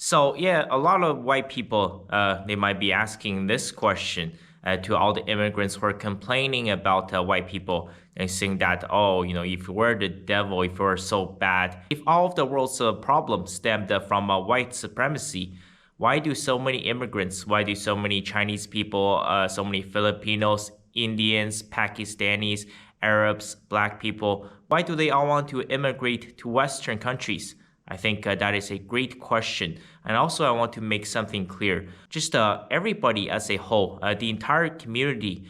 So yeah, a lot of white people they might be asking this question to all the immigrants who are complaining about white people and saying that, oh, if we're the devil, if we're so bad, if all of the world's problems stemmed from white supremacy, why do so many immigrants, why do so many Chinese people, so many Filipinos, Indians, Pakistanis, Arabs, black people, why do they all want to immigrate to Western countries? I think that is a great question. And also, I want to make something clear. Just everybody as a whole, the entire community,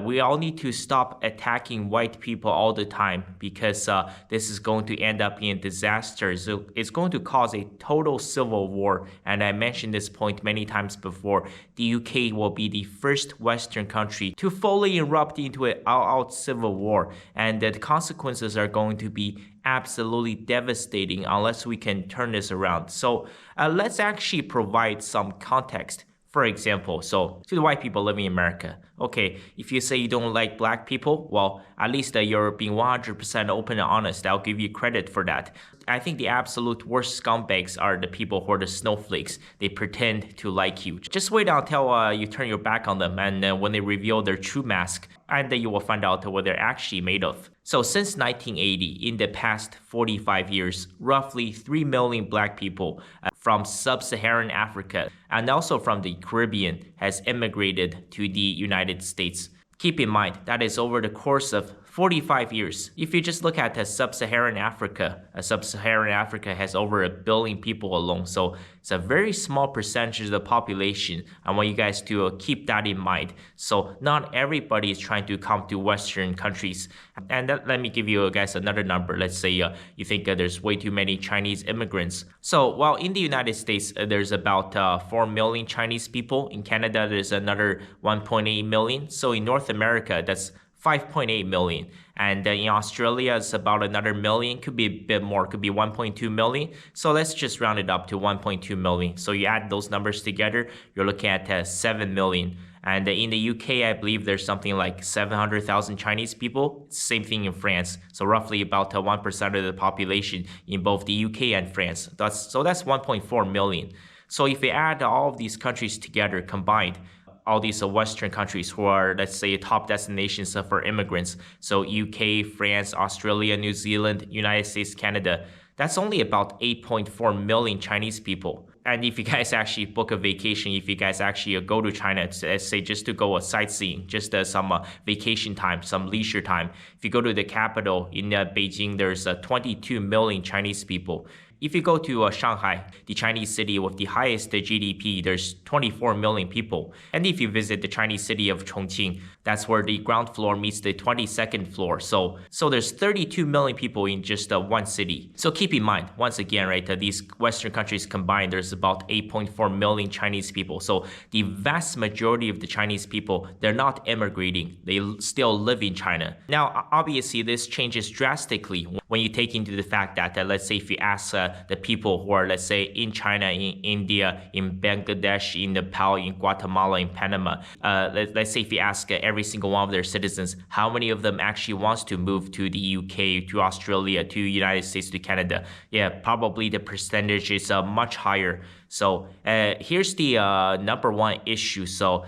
we all need to stop attacking white people all the time because this is going to end up in a disaster. So it's going to cause a total civil war. And I mentioned this point many times before. The UK will be the first Western country to fully erupt into an all-out civil war. And the consequences are going to be absolutely devastating unless we can turn this around. So let's actually provide some context. For example, so to the white people living in America, okay, if you say you don't like black people, well, at least you're being 100% open and honest. I'll give you credit for that. I think the absolute worst scumbags are the people who are the snowflakes. They pretend to like you. Just wait until you turn your back on them, and when they reveal their true mask, and then you will find out what they're actually made of. So since 1980, in the past 45 years, roughly 3 million black people from sub-Saharan Africa and also from the Caribbean has immigrated to the United States. Keep in mind, that is over the course of 45 years. If you just look at sub-Saharan Africa, sub-Saharan Africa has over 1 billion people alone. So it's a very small percentage of the population. I want you guys to keep that in mind. So not everybody is trying to come to Western countries. And let me give you guys another number. Let's say you think there's way too many Chinese immigrants. So while in the United States, there's about 4 million Chinese people. In Canada, there's another 1.8 million. So in North America, that's 5.8 million. And in Australia, it's about another million. Could be a bit more, could be 1.2 million. So let's just round it up to 1.2 million. So you add those numbers together, you're looking at 7 million. And in the UK, I believe there's something like 700,000 Chinese people. Same thing in France. So roughly about 1% of the population in both the UK and France. That's 1.4 million. So if we add all of these countries together combined, all these Western countries who are, let's say, top destinations for immigrants. So UK, France, Australia, New Zealand, United States, Canada. That's only about 8.4 million Chinese people. And if you guys actually book a vacation, if you guys actually go to China, let's say just to go sightseeing, just some vacation time, some leisure time. If you go to the capital in Beijing, there's 22 million Chinese people. If you go to Shanghai, the Chinese city with the highest GDP, there's 24 million people. And if you visit the Chinese city of Chongqing, that's where the ground floor meets the 22nd floor. So there's 32 million people in just one city. So keep in mind, once again, right, these Western countries combined, there's about 8.4 million Chinese people. So the vast majority of the Chinese people, they're not immigrating. They still live in China. Now, obviously, this changes drastically when you take into the fact that, let's say, if you ask the people who are, let's say, in China, in India, in Bangladesh, in Nepal, in Guatemala, in Panama, let's say if you ask every single one of their citizens, how many of them actually wants to move to the UK, to Australia, to the United States, to Canada? Yeah, probably the percentage is much higher. So here's the number one issue. So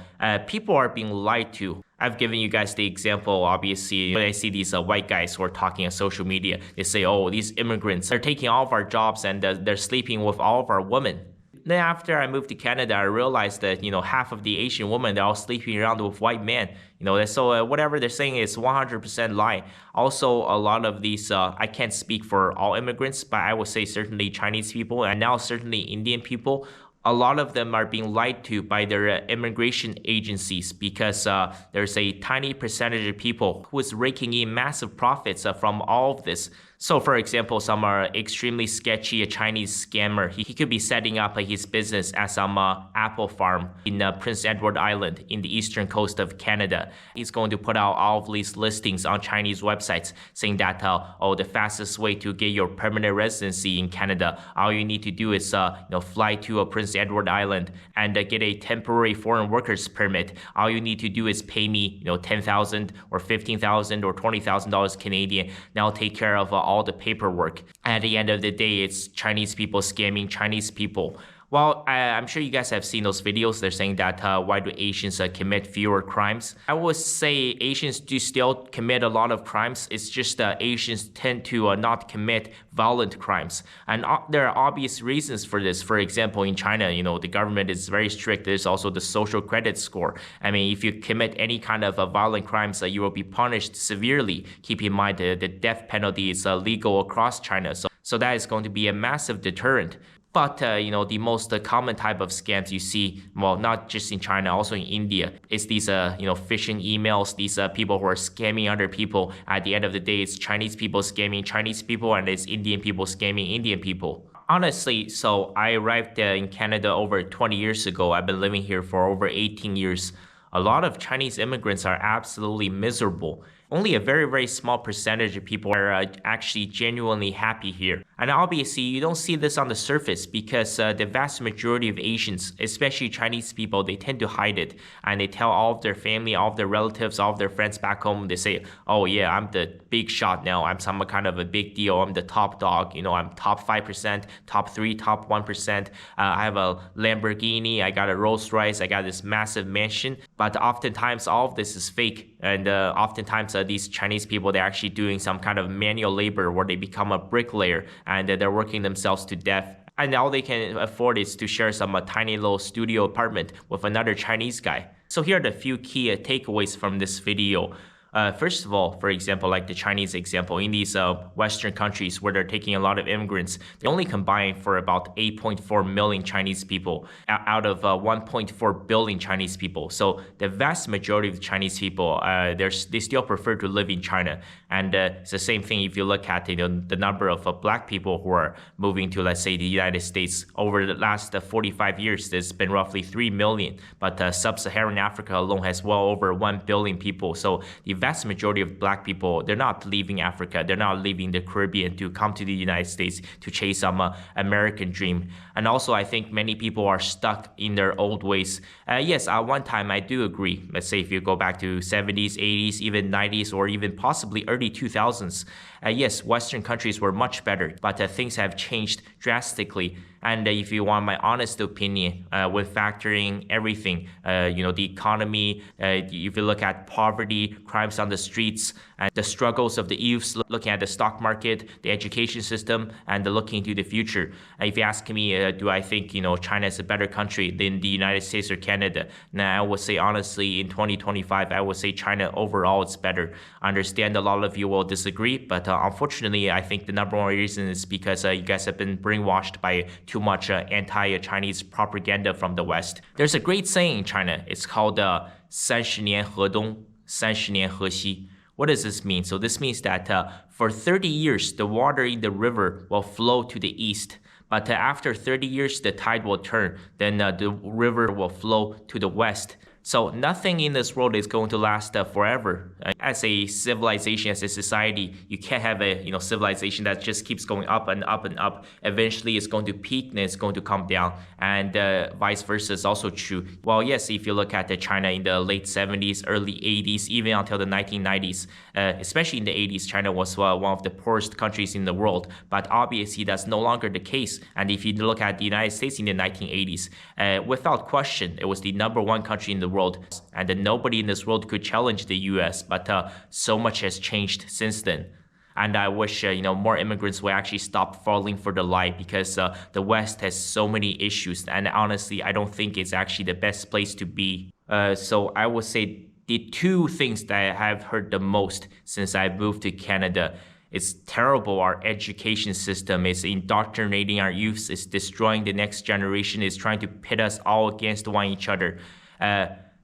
people are being lied to. I've given you guys the example, obviously, when I see these white guys who are talking on social media, they say, oh, these immigrants are taking all of our jobs and they're sleeping with all of our women. Then after I moved to Canada, I realized that, half of the Asian women, they're all sleeping around with white men. So whatever they're saying is 100% lie. Also, a lot of these, I can't speak for all immigrants, but I would say certainly Chinese people and now certainly Indian people, a lot of them are being lied to by their immigration agencies because there's a tiny percentage of people who is raking in massive profits from all of this. So, for example, some are extremely sketchy, a Chinese scammer. He could be setting up his business at some apple farm in Prince Edward Island in the eastern coast of Canada. He's going to put out all of these listings on Chinese websites saying that, the fastest way to get your permanent residency in Canada, all you need to do is fly to Prince Edward Island and get a temporary foreign workers permit. All you need to do is pay me, $10,000 or $15,000 or $20,000 Canadian. And I'll take care of all the paperwork. At the end of the day, it's Chinese people scamming Chinese people. Well, I'm sure you guys have seen those videos. They're saying that why do Asians commit fewer crimes? I would say Asians do still commit a lot of crimes. It's just Asians tend to not commit violent crimes. And there are obvious reasons for this. For example, in China, the government is very strict. There's also the social credit score. I mean, if you commit any kind of violent crimes, you will be punished severely. Keep in mind the death penalty is legal across China. So that is going to be a massive deterrent. But, the most common type of scams you see, well, not just in China, also in India, is these, phishing emails, these people who are scamming other people. At the end of the day, it's Chinese people scamming Chinese people, and it's Indian people scamming Indian people. Honestly, so I arrived in Canada over 20 years ago. I've been living here for over 18 years. A lot of Chinese immigrants are absolutely miserable. Only a very, very small percentage of people are actually genuinely happy here. And obviously, you don't see this on the surface because the vast majority of Asians, especially Chinese people, they tend to hide it. And they tell all of their family, all of their relatives, all of their friends back home, they say, oh yeah, I'm the big shot now. I'm some kind of a big deal. I'm the top dog. I'm top 5%, top 3, top 1%. I have a Lamborghini. I got a Rolls Royce. I got this massive mansion. But oftentimes, all of this is fake. And oftentimes, these Chinese people, they're actually doing some kind of manual labor where they become a bricklayer and they're working themselves to death. And all they can afford is to share some tiny little studio apartment with another Chinese guy. So here are the few key takeaways from this video. First of all, for example, like the Chinese example, in these Western countries where they're taking a lot of immigrants, they only combine for about 8.4 million Chinese people out of 1.4 billion Chinese people. So the vast majority of the Chinese people, they still prefer to live in China. And it's the same thing if you look at the number of black people who are moving to, let's say, the United States. Over the last 45 years, there's been roughly 3 million. But sub-Saharan Africa alone has well over 1 billion people. So the vast majority of black people, they're not leaving Africa. They're not leaving the Caribbean to come to the United States to chase some American dream. And also, I think many people are stuck in their old ways. Yes, at one time, I do agree. Let's say if you go back to 70s, 80s, even 90s, or even possibly early 2000s. Yes, Western countries were much better, but things have changed drastically. And if you want my honest opinion, with factoring everything, the economy, if you look at poverty, crimes on the streets, and the struggles of the youths, looking at the stock market, the education system, and looking into the future. If you ask me, do I think, China is a better country than the United States or Canada? Now, I would say honestly, in 2025, I would say China overall is better. I understand a lot of you will disagree, but unfortunately, I think the number one reason is because you guys have been brainwashed by too much anti-Chinese propaganda from the West. There's a great saying in China. It's called 30年河东, 30年河西. What does this mean? So this means that for 30 years, the water in the river will flow to the east. But after 30 years, the tide will turn. Then the river will flow to the west. So nothing in this world is going to last forever. As a civilization, as a society, you can't have a civilization that just keeps going up and up and up. Eventually, it's going to peak and it's going to come down, and vice versa is also true. Well, yes, if you look at China in the late 70s, early 80s, even until the 1990s, especially in the 80s, China was one of the poorest countries in the world. But obviously, that's no longer the case. And if you look at the United States in the 1980s, without question, it was the number one country in the world, and then nobody in this world could challenge the US, but so much has changed since then. And I wish more immigrants would actually stop falling for the lie, because the West has so many issues, and honestly, I don't think it's actually the best place to be. So I would say the two things that I have heard the most since I moved to Canada: it's terrible. Our education system is indoctrinating our youths, it's destroying the next generation, it's trying to pit us all against each other.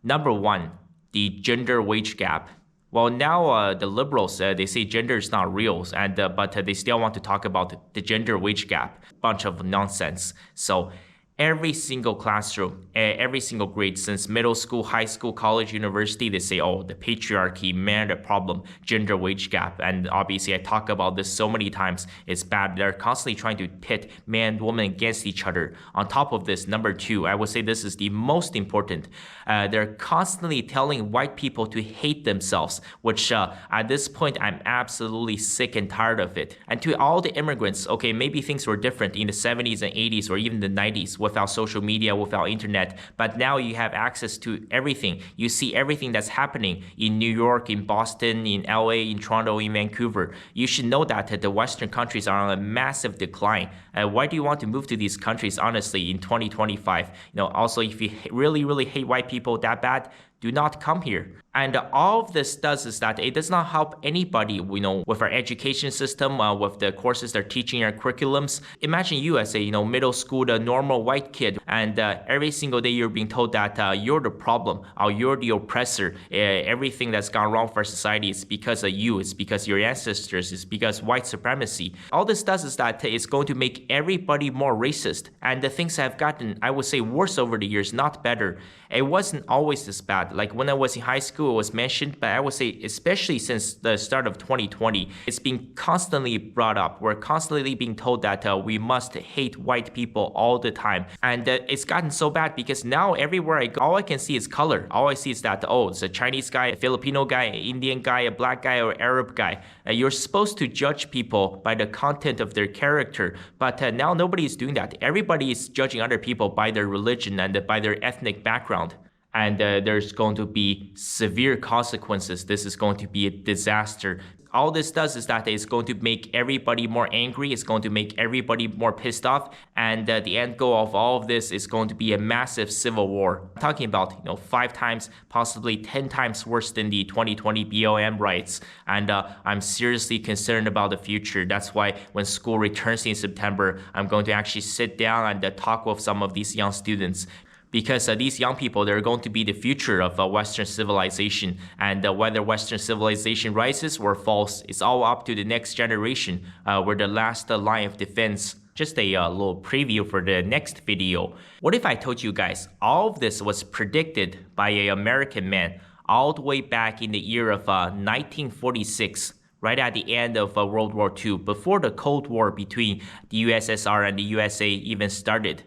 Number one, the gender wage gap. Well, now the liberals, they say gender is not real, and but they still want to talk about the gender wage gap. Bunch of nonsense. So every single classroom, every single grade, since middle school, high school, college, university, they say, oh, the patriarchy, man, the problem, gender wage gap. And obviously, I talk about this so many times. It's bad. They're constantly trying to pit man and woman against each other. On top of this, number two, I would say this is the most important. They're constantly telling white people to hate themselves, which at this point, I'm absolutely sick and tired of it. And to all the immigrants, okay, maybe things were different in the 70s and 80s or even the 90s, without social media, without internet. But now you have access to everything. You see everything that's happening in New York, in Boston, in LA, in Toronto, in Vancouver. You should know that the Western countries are on a massive decline. Why do you want to move to these countries, honestly, in 2025? Also, if you really, really hate white people that bad, do not come here. And all of this does is that it does not help anybody, with our education system, with the courses they're teaching, our curriculums. Imagine you as a, middle school, the normal white kid, and every single day you're being told that you're the problem, or you're the oppressor. Everything that's gone wrong for society is because of you, it's because your ancestors, it's because white supremacy. All this does is that it's going to make everybody more racist. And the things have gotten, I would say, worse over the years, not better. It wasn't always this bad. Like when I was in high school, it was mentioned, but I would say, especially since the start of 2020, it's been constantly brought up. We're constantly being told that we must hate white people all the time. And it's gotten so bad because now everywhere I go, all I can see is color. All I see is that, it's a Chinese guy, a Filipino guy, an Indian guy, a black guy, or Arab guy. You're supposed to judge people by the content of their character, but now nobody is doing that. Everybody is judging other people by their religion and by their ethnic background. And there's going to be severe consequences. This is going to be a disaster. All this does is that it's going to make everybody more angry. It's going to make everybody more pissed off. And the end goal of all of this is going to be a massive civil war. I'm talking about, 5 times, possibly 10 times worse than the 2020 BLM riots. And I'm seriously concerned about the future. That's why when school returns in September, I'm going to actually sit down and talk with some of these young students. Because these young people, they're going to be the future of Western civilization. And whether Western civilization rises or falls, it's all up to the next generation. We're the last line of defense. Just a little preview for the next video. What if I told you guys all of this was predicted by an American man all the way back in the year of 1946? Right at the end of World War II, before the Cold War between the USSR and the USA even started.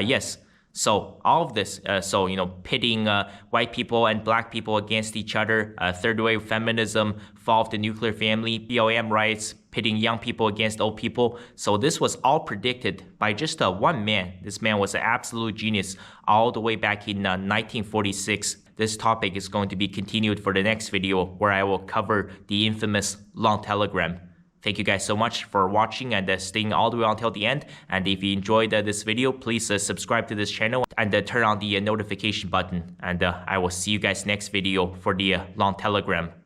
Yes. So all of this, pitting white people and black people against each other, third wave feminism, fall of the nuclear family, BLM riots, pitting young people against old people. So this was all predicted by just one man. This man was an absolute genius all the way back in 1946. This topic is going to be continued for the next video where I will cover the infamous long telegram. Thank you guys so much for watching and staying all the way until the end. And if you enjoyed this video, please subscribe to this channel and turn on the notification button. And I will see you guys next video for the long telegram.